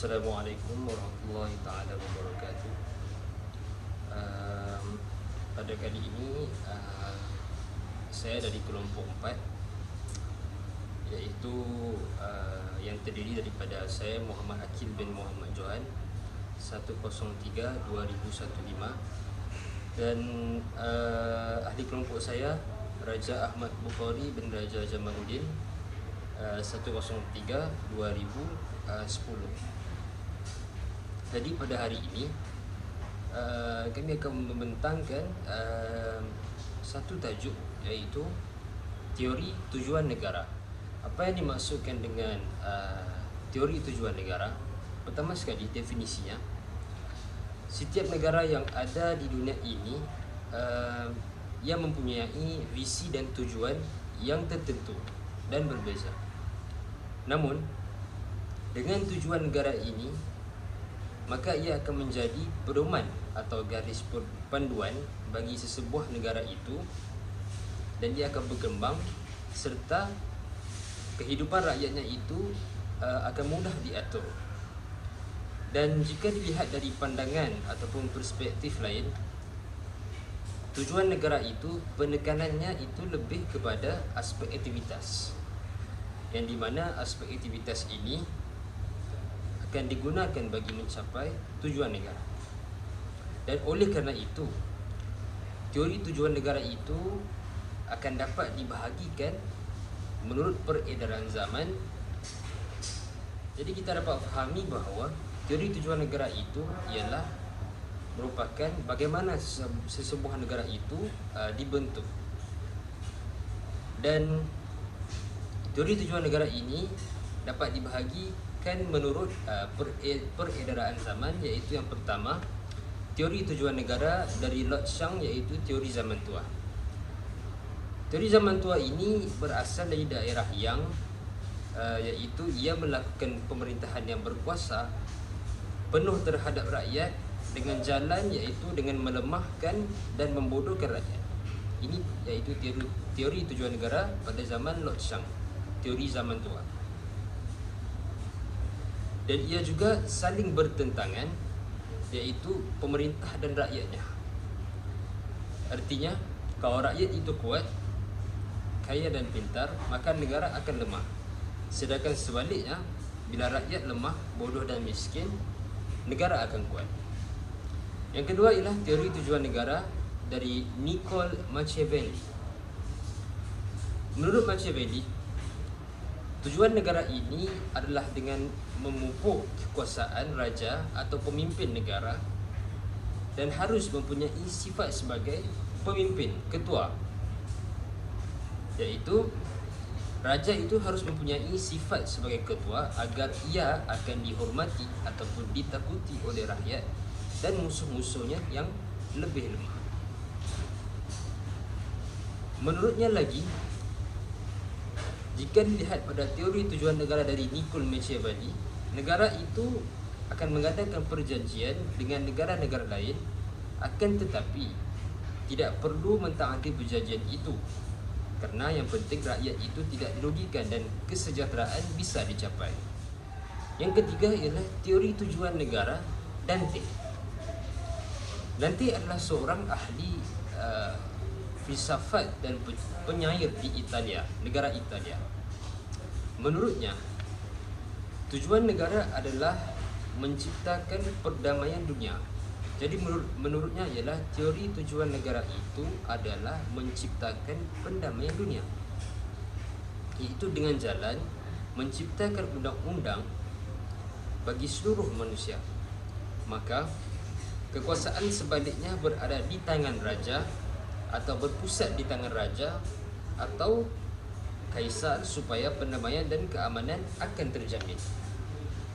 Assalamualaikum warahmatullahi taala wabarakatuh. Pada kali ini saya dari kelompok 4, iaitu yang terdiri daripada saya Muhammad Akil bin Muhammad Johan 103-2015 dan ahli kelompok saya Raja Ahmad Bukhari bin Raja Jamaluddin 103-2010. Jadi pada hari ini kami akan membentangkan satu tajuk, iaitu teori tujuan negara. Apa yang dimaksudkan dengan teori tujuan negara? Pertama sekali, definisinya. Setiap negara yang ada di dunia ini yang mempunyai visi dan tujuan yang tertentu dan berbeza. Namun, dengan tujuan negara ini, maka ia akan menjadi pedoman atau garis panduan bagi sesebuah negara itu, dan ia akan berkembang serta kehidupan rakyatnya itu akan mudah diatur. Dan jika dilihat dari pandangan ataupun perspektif lain, tujuan negara itu penekanannya itu lebih kepada aspek aktivitas, yang di mana aspek aktivitas ini akan digunakan bagi mencapai tujuan negara. Dan oleh kerana itu, teori tujuan negara itu akan dapat dibahagikan menurut peredaran zaman. Jadi kita dapat fahami bahawa teori tujuan negara itu ialah merupakan bagaimana sesebuah negara itu dibentuk. Dan teori tujuan negara ini dapat dibahagikan menurut peredaran zaman, iaitu yang pertama, teori tujuan negara dari Lord Shang, iaitu teori zaman tua. Teori zaman tua ini berasal dari daerah yang iaitu ia melakukan pemerintahan yang berkuasa penuh terhadap rakyat dengan jalan, iaitu dengan melemahkan dan membodohkan rakyat. Ini iaitu teori tujuan negara pada zaman Lord Shang, teori zaman tua. Dan ia juga saling bertentangan, iaitu pemerintah dan rakyatnya. Artinya, kalau rakyat itu kuat, kaya dan pintar, maka negara akan lemah. Sedangkan sebaliknya, bila rakyat lemah, bodoh dan miskin, negara akan kuat. Yang kedua ialah teori tujuan negara dari Niccolò Machiavelli. Menurut Machiavelli, tujuan negara ini adalah dengan memupuk kekuasaan raja atau pemimpin negara, dan harus mempunyai sifat sebagai pemimpin, ketua. Iaitu raja itu harus mempunyai sifat sebagai ketua agar ia akan dihormati ataupun ditakuti oleh rakyat dan musuh-musuhnya yang lebih lemah. Menurutnya lagi, jika dilihat pada teori tujuan negara dari Niccolò Machiavelli, negara itu akan mengadakan perjanjian dengan negara-negara lain, akan tetapi tidak perlu mentaati perjanjian itu, kerana yang penting rakyat itu tidak dirugikan dan kesejahteraan bisa dicapai. Yang ketiga ialah teori tujuan negara Dante. Dante adalah seorang ahli filsafat dan penyair di Italia, negara Italia. Menurutnya, tujuan negara adalah menciptakan perdamaian dunia. Jadi menurutnya ialah teori tujuan negara itu adalah menciptakan pendamaian dunia, iaitu dengan jalan menciptakan undang-undang bagi seluruh manusia. Maka kekuasaan sebaliknya berada di tangan raja, atau berpusat di tangan raja atau kaisar, supaya pendamaian dan keamanan akan terjamin.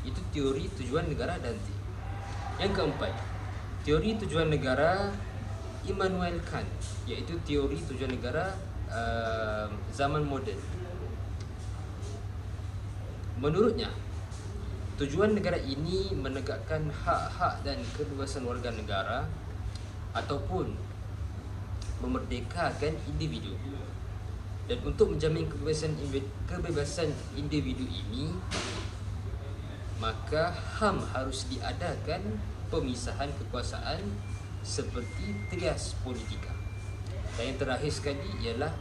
Itu teori tujuan negara Dante. Yang keempat, teori tujuan negara Immanuel Kant, iaitu teori tujuan negara zaman moden. Menurutnya, tujuan negara ini menegakkan hak-hak dan kebebasan warga negara ataupun memerdekakan individu. Dan untuk menjamin kebebasan individu ini, maka HAM harus diadakan pemisahan kekuasaan seperti trias politika. Dan yang terakhir sekali ialah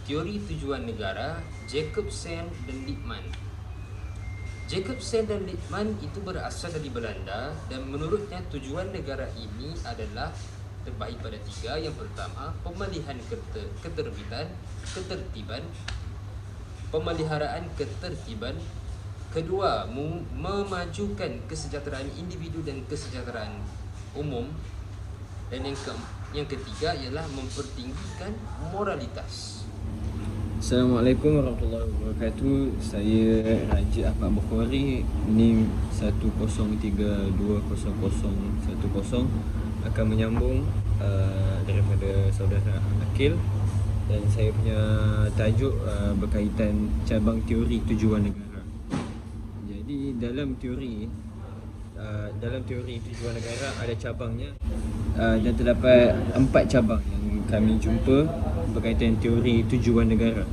teori tujuan negara Jacobsen dan Lippmann. Jacobsen dan Lippmann itu berasal dari Belanda dan menurutnya tujuan negara ini adalah terbahagi pada 3. Yang pertama, pemalihan ketertiban, pemeliharaan ketertiban. Kedua, memajukan kesejahteraan individu dan kesejahteraan umum. Dan yang ketiga ialah mempertinggikan moralitas. Assalamualaikum warahmatullahi wabarakatuh. Saya Rajid Ahmad Bukhari, NIM 103200010, akan menyambung daripada saudara Akil, dan saya punya tajuk berkaitan cabang teori tujuan negara. Jadi dalam teori tujuan negara ada cabangnya, dan terdapat 4 cabang yang kami jumpa berkaitan teori tujuan negara.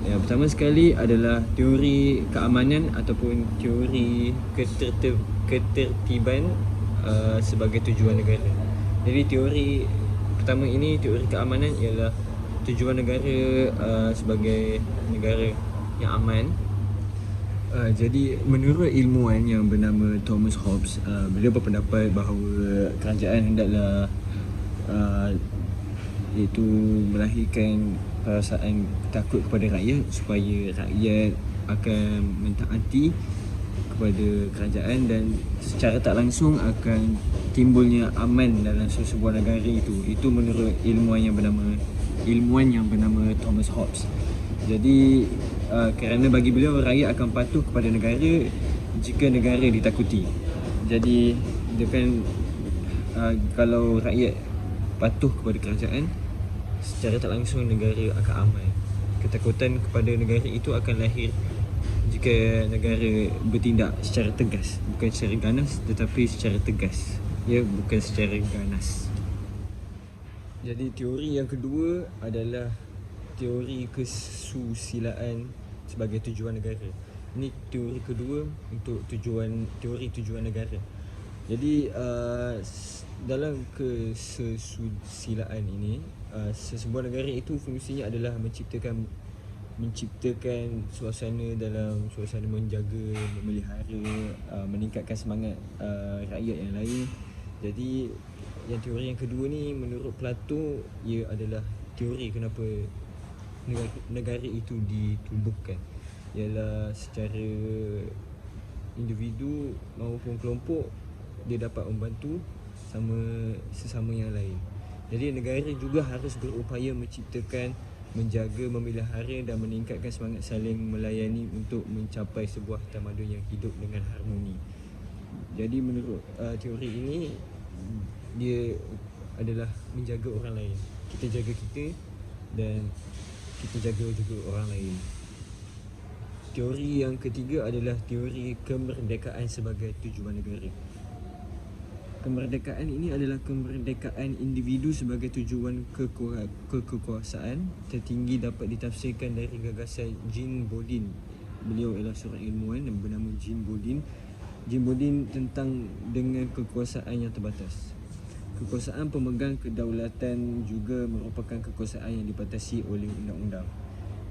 Yang pertama sekali adalah teori keamanan ataupun teori ketertiban sebagai tujuan negara. Jadi teori pertama ini, teori keamanan, ialah tujuan negara sebagai negara yang aman. Jadi menurut ilmuwan yang bernama Thomas Hobbes, beliau berpendapat bahawa kerajaan hendaklah iaitu melahirkan perasaan takut kepada rakyat, supaya rakyat akan mentaati kepada kerajaan, dan secara tak langsung akan timbulnya aman dalam sebuah negara itu. Itu menurut ilmuwan yang bernama Thomas Hobbes. Jadi kerana bagi beliau rakyat akan patuh kepada negara jika negara ditakuti. Jadi kalau rakyat patuh kepada kerajaan, secara tak langsung negara akan aman. Ketakutan kepada negara itu akan lahir jika negara bertindak secara tegas, bukan secara ganas tetapi secara tegas, bukan secara ganas. Jadi teori yang kedua adalah teori kesusilaan sebagai tujuan negara. Ini teori kedua untuk teori tujuan negara. Jadi dalam kesusilaan ini, sebuah negara itu fungsinya adalah menciptakan suasana menjaga, memelihara, meningkatkan semangat rakyat yang lain. Jadi yang teori yang kedua ni menurut Plato, ia adalah teori kenapa negara itu ditubuhkan, ialah secara individu maupun kelompok dia dapat membantu sesama yang lain. Jadi negara juga harus berupaya menciptakan, menjaga, memelihara dan meningkatkan semangat saling melayani untuk mencapai sebuah tamadun yang hidup dengan harmoni. Jadi menurut teori ini, dia adalah menjaga orang lain. Kita jaga kita dan kita jaga juga orang lain. Teori yang ketiga adalah teori kemerdekaan sebagai tujuan negara. Kemerdekaan ini adalah kemerdekaan individu sebagai tujuan kekuasaan tertinggi, dapat ditafsirkan dari gagasan Jean Bodin. Beliau ialah seorang ilmuwan yang bernama Jean Bodin. Jean Bodin tentang dengan kekuasaan yang terbatas. Kekuasaan pemegang kedaulatan juga merupakan kekuasaan yang dibatasi oleh undang-undang.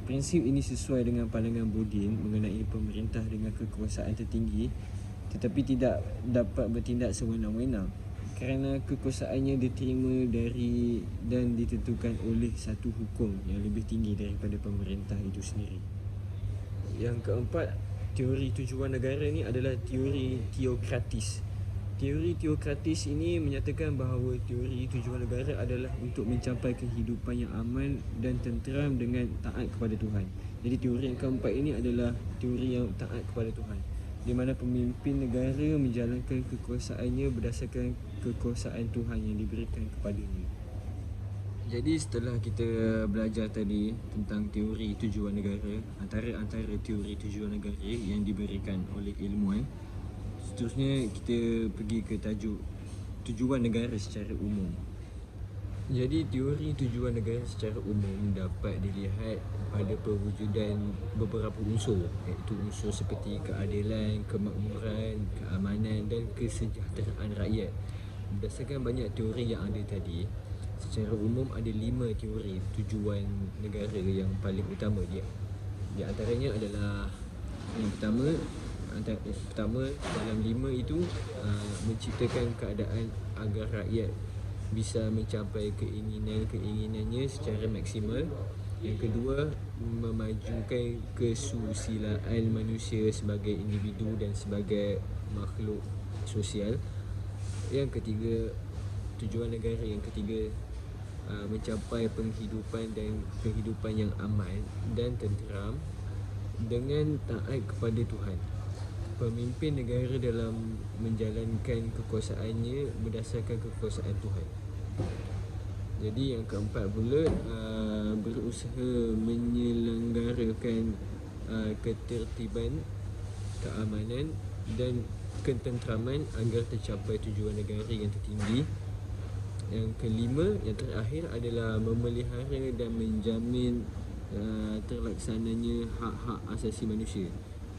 Prinsip ini sesuai dengan pandangan Bodin mengenai pemerintah dengan kekuasaan tertinggi, tetapi tidak dapat bertindak sewenang-wenang kerana kekuasaannya diterima dari dan ditentukan oleh satu hukum yang lebih tinggi daripada pemerintah itu sendiri. Yang keempat, teori tujuan negara ni adalah teori teokratis. Teori teokratis ini menyatakan bahawa teori tujuan negara adalah untuk mencapai kehidupan yang aman dan tenteram dengan taat kepada Tuhan. Jadi teori yang keempat ini adalah teori yang taat kepada Tuhan, di mana pemimpin negara menjalankan kekuasaannya berdasarkan kekuasaan Tuhan yang diberikan kepadanya. Jadi setelah kita belajar tadi tentang teori tujuan negara, antara teori tujuan negara yang diberikan oleh ilmuwan, seterusnya kita pergi ke tajuk tujuan negara secara umum. Jadi teori tujuan negara secara umum dapat dilihat pada perwujudan beberapa unsur, iaitu unsur seperti keadilan, kemakmuran, keamanan dan kesejahteraan rakyat. Berdasarkan banyak teori yang ada tadi, secara umum ada 5 teori tujuan negara yang paling utama dia. Di antaranya adalah yang pertama dalam 5 itu menciptakan keadaan agar rakyat bisa mencapai keinginannya secara maksimal. Yang kedua, memajukan kesusilaan manusia sebagai individu dan sebagai makhluk sosial. Yang ketiga, tujuan negara yang ketiga, mencapai penghidupan yang aman dan tenteram dengan taat kepada Tuhan. Pemimpin negara dalam menjalankan kekuasaannya berdasarkan kekuasaan Tuhan. Jadi yang keempat pula, berusaha menyelenggarakan ketertiban, keamanan dan ketenteraman agar tercapai tujuan negara yang tertinggi. Yang kelima, yang terakhir adalah memelihara dan menjamin terlaksananya hak-hak asasi manusia.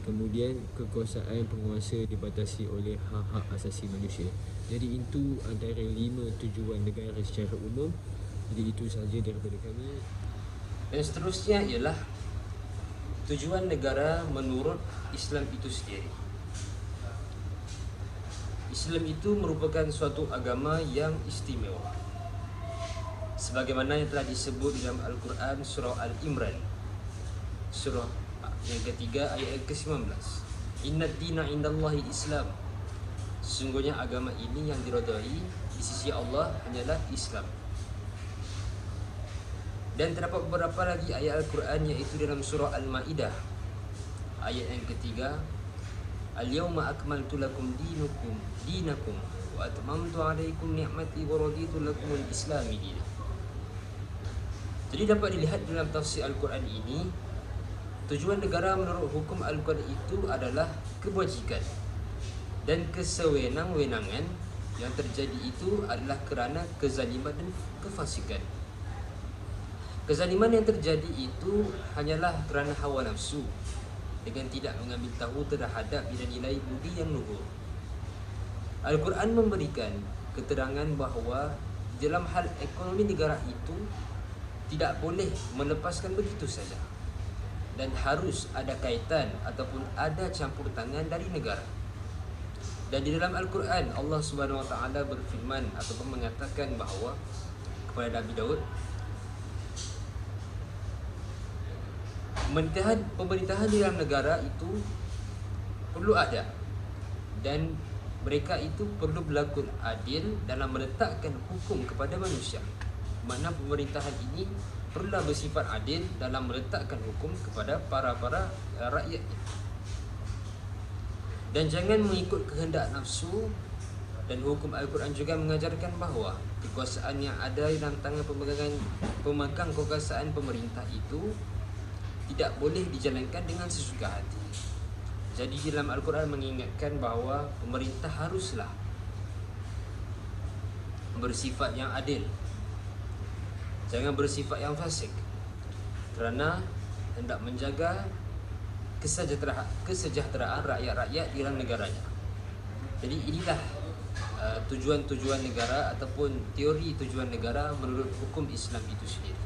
Kemudian kekuasaan penguasa dibatasi oleh hak-hak asasi manusia. Jadi itu antara 5 tujuan negara secara umum. Jadi itu sahaja daripada kami. Dan seterusnya ialah tujuan negara menurut Islam itu sendiri. Islam itu merupakan suatu agama yang istimewa, sebagaimana yang telah disebut di dalam Al-Quran surah Al-Imran, surah yang ketiga ayat ke-19. Inna dina indallahi Islam. Sesungguhnya agama ini yang diridai di sisi Allah hanyalah Islam. Dan terdapat beberapa lagi ayat Al-Quran, iaitu dalam surah Al-Ma'idah ayat yang ketiga, Al-yawma akmaltu lakum dinakum wa atmamtu alaikum ni'mati wa raditu lakumul islami dinan. Jadi dapat dilihat dalam tafsir Al-Quran ini, tujuan negara menurut hukum Al-Quran itu adalah kebajikan dan kesewenang-wenangan. Yang terjadi itu adalah kerana kezaliman dan kefasikan. Kezaliman yang terjadi itu hanyalah kerana hawa nafsu dengan tidak mengambil tahu terhadap nilai-nilai budi yang luhur. Al-Quran memberikan keterangan bahawa dalam hal ekonomi negara itu tidak boleh melepaskan begitu saja, dan harus ada kaitan ataupun ada campur tangan dari negara. Dan di dalam Al-Quran Allah Subhanahu Wa Taala berfirman ataupun mengatakan bahawa kepada Nabi Daud, pemerintahan di dalam negara itu perlu ada, dan mereka itu perlu berlaku adil dalam meletakkan hukum kepada manusia. Makna pemerintahan ini perlulah bersifat adil dalam meletakkan hukum kepada para rakyat. Dan jangan mengikut kehendak nafsu. Dan hukum Al-Quran juga mengajarkan bahawa kekuasaan yang ada dalam tangan pemegang kekuasaan pemerintah itu tidak boleh dijalankan dengan sesuka hati. Jadi dalam Al-Quran mengingatkan bahawa pemerintah haruslah bersifat yang adil, jangan bersifat yang fasik, kerana hendak menjaga kesejahteraan rakyat-rakyat di dalam negaranya. Jadi inilah tujuan-tujuan negara ataupun teori tujuan negara menurut hukum Islam itu sendiri.